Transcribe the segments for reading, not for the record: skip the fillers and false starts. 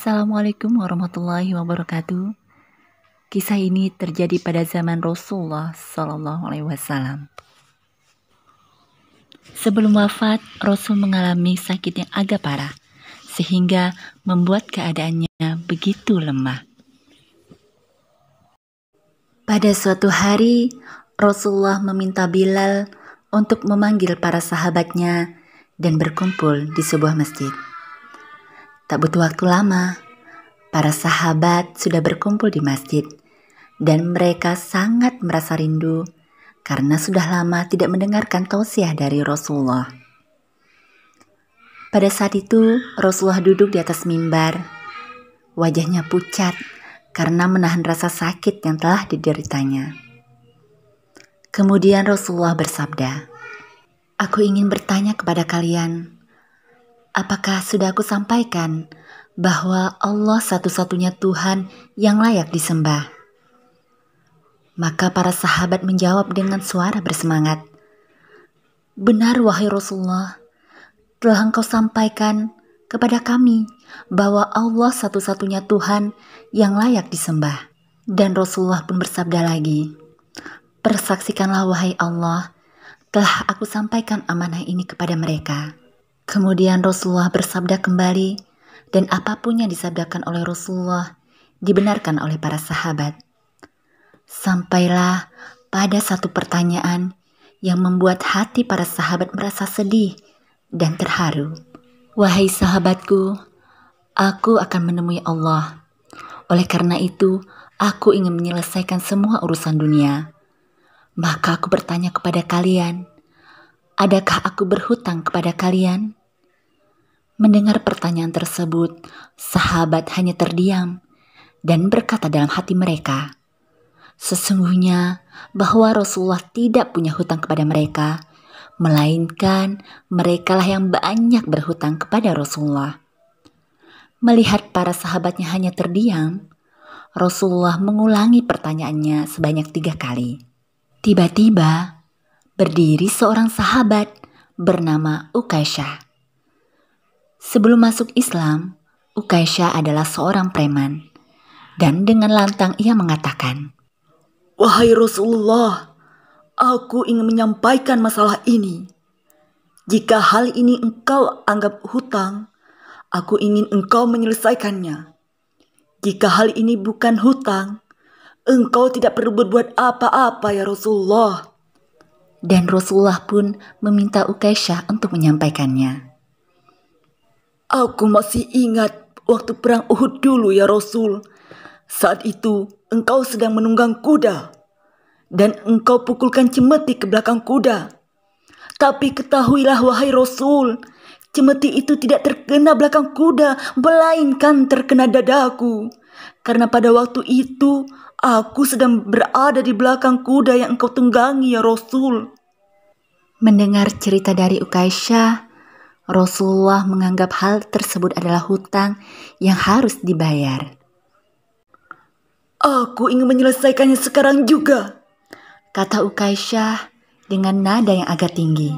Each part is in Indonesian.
Assalamualaikum warahmatullahi wabarakatuh. Kisah ini terjadi pada zaman Rasulullah Shallallahu Alaihi Wasallam. Sebelum wafat, Rasul mengalami sakit yang agak parah, sehingga membuat keadaannya begitu lemah. Pada suatu hari, Rasulullah meminta Bilal untuk memanggil para sahabatnya dan berkumpul di sebuah masjid. Tak butuh waktu lama, para sahabat sudah berkumpul di masjid dan mereka sangat merasa rindu karena sudah lama tidak mendengarkan tausiah dari Rasulullah. Pada saat itu, Rasulullah duduk di atas mimbar. Wajahnya pucat karena menahan rasa sakit yang telah dideritanya. Kemudian Rasulullah bersabda, "Aku ingin bertanya kepada kalian, apakah sudah aku sampaikan bahwa Allah satu-satunya Tuhan yang layak disembah?" Maka para sahabat menjawab dengan suara bersemangat, "Benar wahai Rasulullah, telah engkau sampaikan kepada kami bahwa Allah satu-satunya Tuhan yang layak disembah." Dan Rasulullah pun bersabda lagi, "Persaksikanlah wahai Allah, telah aku sampaikan amanah ini kepada mereka." Kemudian Rasulullah bersabda kembali, dan apapun yang disabdakan oleh Rasulullah dibenarkan oleh para sahabat. Sampailah pada satu pertanyaan yang membuat hati para sahabat merasa sedih dan terharu. "Wahai sahabatku, aku akan menemui Allah. Oleh karena itu, aku ingin menyelesaikan semua urusan dunia. Maka aku bertanya kepada kalian, adakah aku berhutang kepada kalian?" Mendengar pertanyaan tersebut, sahabat hanya terdiam dan berkata dalam hati mereka, sesungguhnya bahwa Rasulullah tidak punya hutang kepada mereka, melainkan merekalah yang banyak berhutang kepada Rasulullah. Melihat para sahabatnya hanya terdiam, Rasulullah mengulangi pertanyaannya sebanyak 3 kali. Tiba-tiba, berdiri seorang sahabat bernama Ukaisyah. Sebelum masuk Islam, Ukaisyah adalah seorang preman, dan dengan lantang ia mengatakan, "Wahai Rasulullah, aku ingin menyampaikan masalah ini. Jika hal ini engkau anggap hutang, aku ingin engkau menyelesaikannya. Jika hal ini bukan hutang, engkau tidak perlu berbuat apa-apa ya Rasulullah." Dan Rasulullah pun meminta Ukaisyah untuk menyampaikannya. "Aku masih ingat waktu perang Uhud dulu ya Rasul. Saat itu engkau sedang menunggang kuda dan engkau pukulkan cemeti ke belakang kuda. Tapi ketahuilah wahai Rasul, cemeti itu tidak terkena belakang kuda, melainkan terkena dadaku. Karena pada waktu itu aku sedang berada di belakang kuda yang engkau tunggangi ya Rasul." Mendengar cerita dari Ukaisyah, Rasulullah menganggap hal tersebut adalah hutang yang harus dibayar. "Aku ingin menyelesaikannya sekarang juga," kata Ukaisyah dengan nada yang agak tinggi.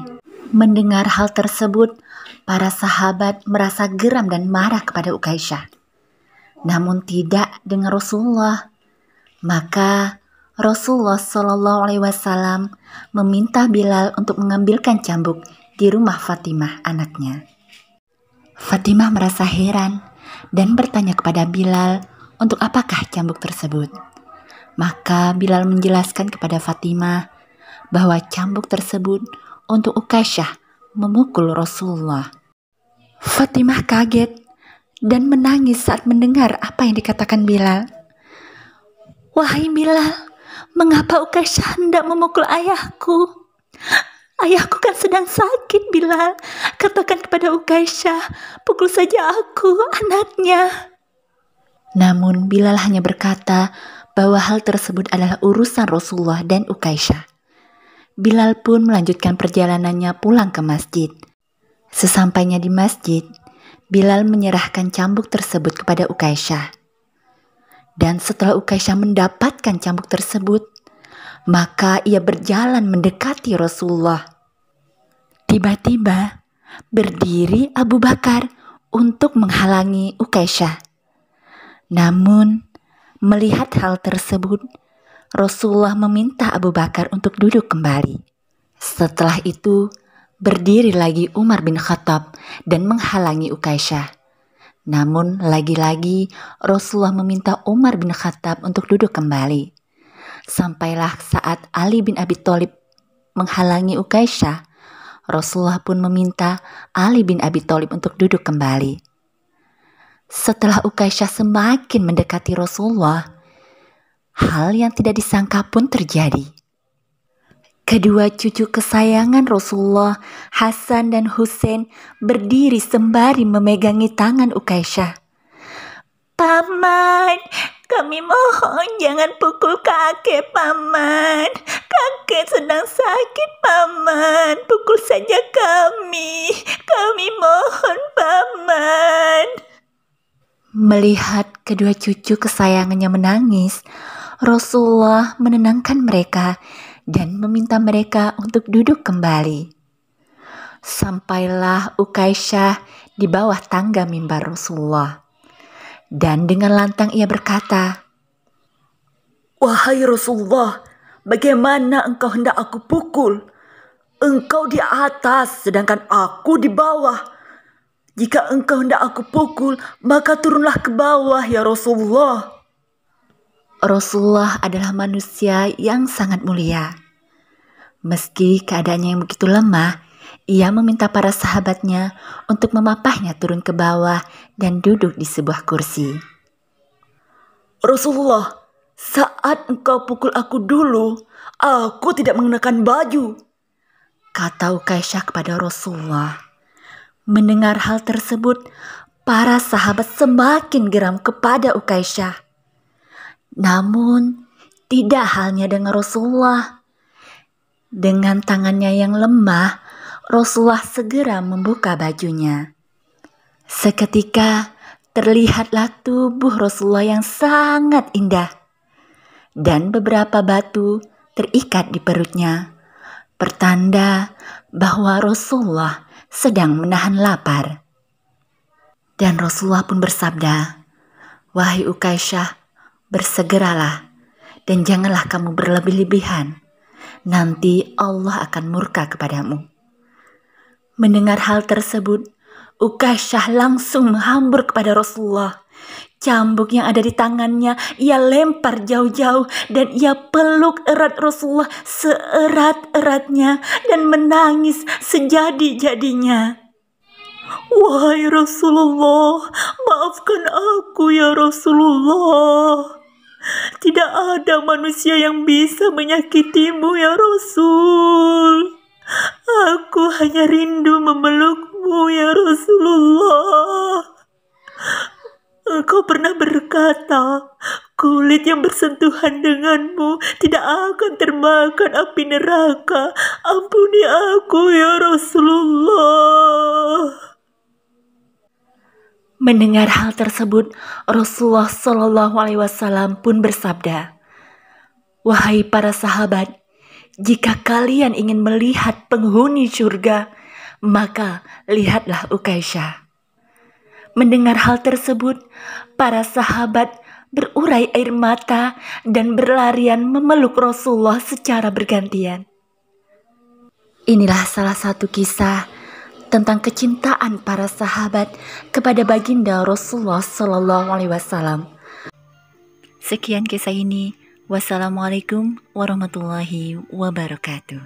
Mendengar hal tersebut, para sahabat merasa geram dan marah kepada Ukaisyah. Namun tidak dengan Rasulullah. Maka Rasulullah Shallallahu Alaihi Wasallam meminta Bilal untuk mengambilkan cambuk di rumah Fatimah anaknya. Fatimah merasa heran dan bertanya kepada Bilal untuk apakah cambuk tersebut. Maka Bilal menjelaskan kepada Fatimah bahwa cambuk tersebut untuk Ukaisyah memukul Rasulullah. Fatimah kaget dan menangis saat mendengar apa yang dikatakan Bilal. "Wahai Bilal, mengapa Ukaisyah hendak memukul ayahku? Ayahku kan sedang sakit, Bilal. Katakan kepada Ukaisyah, pukul saja aku, anaknya." Namun Bilal hanya berkata bahwa hal tersebut adalah urusan Rasulullah dan Ukaisyah. Bilal pun melanjutkan perjalanannya pulang ke masjid. Sesampainya di masjid, Bilal menyerahkan cambuk tersebut kepada Ukaisyah. Dan setelah Ukaisyah mendapatkan cambuk tersebut, maka ia berjalan mendekati Rasulullah. Tiba-tiba berdiri Abu Bakar untuk menghalangi Ukaisyah. Namun, melihat hal tersebut, Rasulullah meminta Abu Bakar untuk duduk kembali. Setelah itu, berdiri lagi Umar bin Khattab dan menghalangi Ukaisyah. Namun lagi-lagi Rasulullah meminta Umar bin Khattab untuk duduk kembali. Sampailah saat Ali bin Abi Thalib menghalangi Ukaisyah, Rasulullah pun meminta Ali bin Abi Thalib untuk duduk kembali. Setelah Ukaisyah semakin mendekati Rasulullah, hal yang tidak disangka pun terjadi. Kedua cucu kesayangan Rasulullah, Hasan dan Husain, berdiri sembari memegangi tangan Ukaisyah. "Paman, kami mohon jangan pukul kakek, Paman. Kakek sedang sakit, Paman. Pukul saja kami. Kami mohon, Paman." Melihat kedua cucu kesayangannya menangis, Rasulullah menenangkan mereka dan meminta mereka untuk duduk kembali. Sampailah Ukaisyah di bawah tangga mimbar Rasulullah. Dan dengan lantang ia berkata, "Wahai Rasulullah, bagaimana engkau hendak aku pukul? Engkau di atas sedangkan aku di bawah. Jika engkau hendak aku pukul, maka turunlah ke bawah ya Rasulullah." Rasulullah adalah manusia yang sangat mulia. Meski keadaannya yang begitu lemah, ia meminta para sahabatnya untuk memapahnya turun ke bawah dan duduk di sebuah kursi. "Rasulullah, saat engkau pukul aku dulu, aku tidak mengenakan baju," kata Ukaisyah kepada Rasulullah. Mendengar hal tersebut, para sahabat semakin geram kepada Ukaisyah. Namun, tidak halnya dengan Rasulullah. Dengan tangannya yang lemah, Rasulullah segera membuka bajunya. Seketika, terlihatlah tubuh Rasulullah yang sangat indah. Dan beberapa batu terikat di perutnya, pertanda bahwa Rasulullah sedang menahan lapar. Dan Rasulullah pun bersabda, "Wahai Ukaisyah, bersegeralah dan janganlah kamu berlebih-lebihan. Nanti Allah akan murka kepadamu." Mendengar hal tersebut, Ukaisyah langsung menghambur kepada Rasulullah. Cambuk yang ada di tangannya ia lempar jauh-jauh dan ia peluk erat Rasulullah seerat-eratnya dan menangis sejadi-jadinya. "Wahai Rasulullah, maafkan aku ya Rasulullah. Tidak ada manusia yang bisa menyakitimu ya Rasul. Aku hanya rindu memelukmu ya Rasulullah. Engkau pernah berkata, kulit yang bersentuhan denganmu tidak akan termakan api neraka. Ampuni aku ya Rasulullah." Mendengar hal tersebut, Rasulullah Shallallahu Alaihi Wasallam pun bersabda, "Wahai para sahabat, jika kalian ingin melihat penghuni surga, maka lihatlah Ukaisyah." Mendengar hal tersebut, para sahabat berurai air mata dan berlarian memeluk Rasulullah secara bergantian. Inilah salah satu kisah tentang kecintaan para sahabat kepada baginda Rasulullah Sallallahu Alaihi Wasallam. Sekian kisah ini. Wassalamualaikum warahmatullahi wabarakatuh.